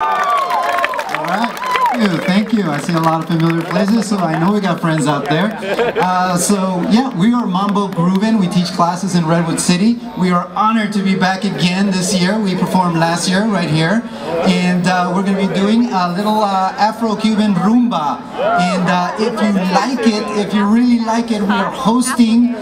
All right. Thank you. I see a lot of familiar places, so I know we got friends out there. So yeah, we are Mambo Groovin'. We teach classes in Redwood City. We are honored to be back again this year. We performed last year right here, and we're going to be doing a little Afro-Cuban rumba. And if you like it, if you really like it, we are hosting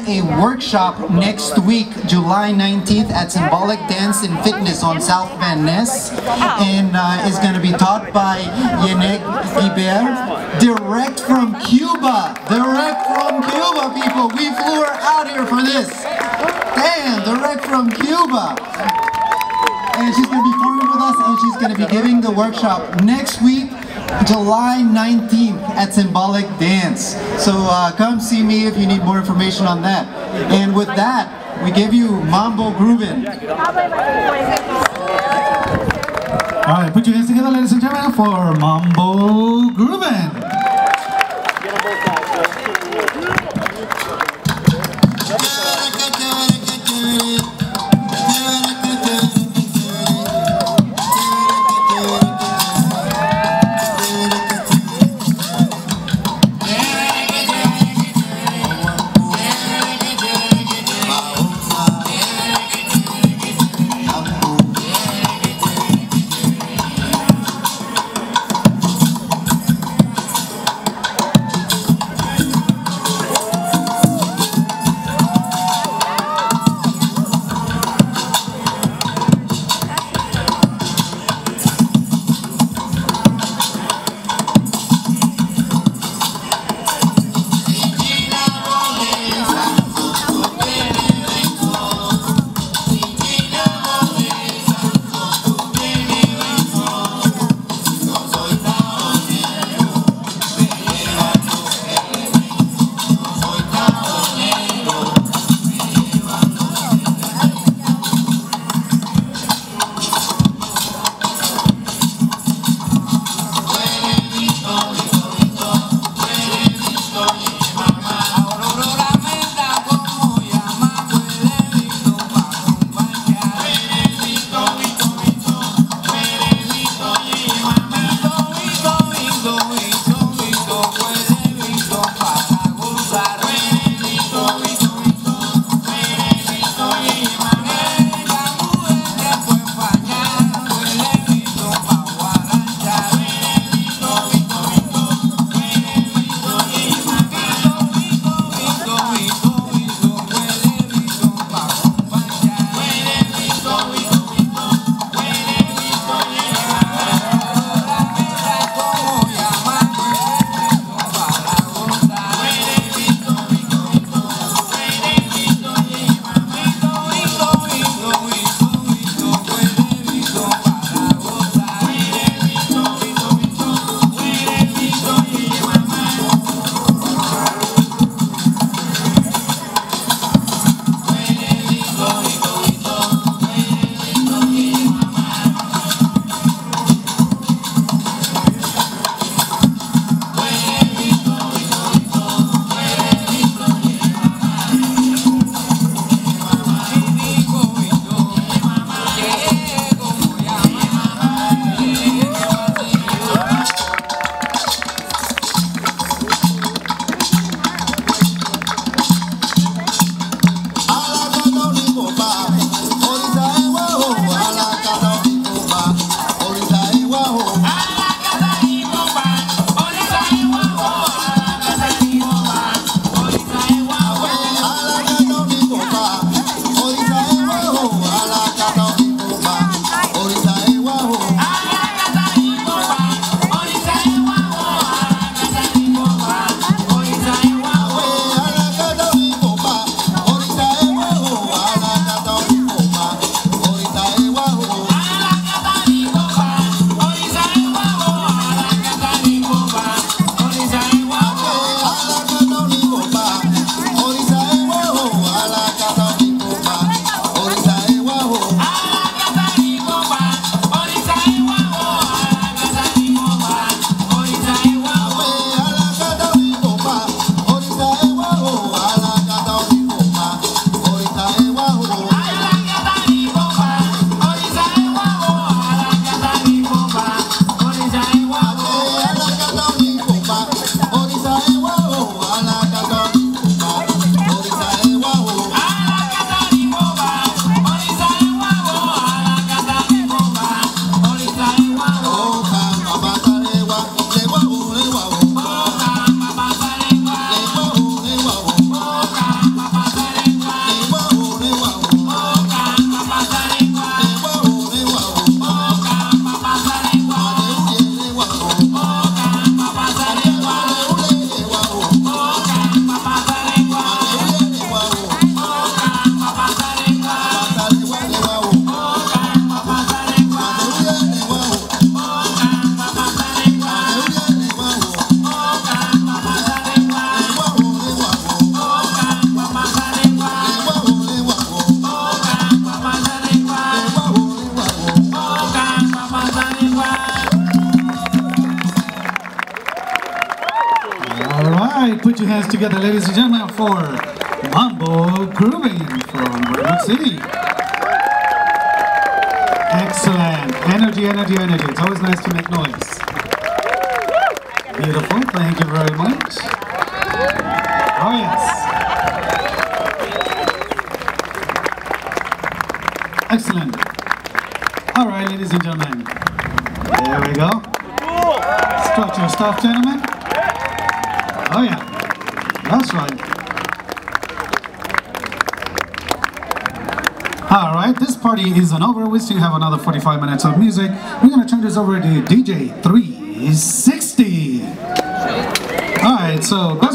a workshop next week, July 19th at Symbolic Dance and Fitness on South Van Ness, and it's going to be taught by Yenek Iber, direct from Cuba. Direct from Cuba, people. We flew her out here for this. Damn, direct from Cuba. And she's going to be performing with us, and she's going to be giving the workshop next week, July 19th at Symbolic Dance. So come see me if you need more information on that. And with that, we give you Mambo Groovin'. Alright, put your hands together, ladies and gentlemen, for Mambo Groovin'. right, put your hands together, ladies and gentlemen, for Mambo Grooving from Redwood City. Excellent. Energy, energy, energy. It's always nice to make noise. Beautiful. Thank you very much. Oh, yes. Excellent. All right, ladies and gentlemen. There we go. Stretch your stuff, gentlemen. Oh, yeah. That's right. All right, this party isn't over. We still have another 45 minutes of music. We're going to turn this over to DJ 360. All right, so go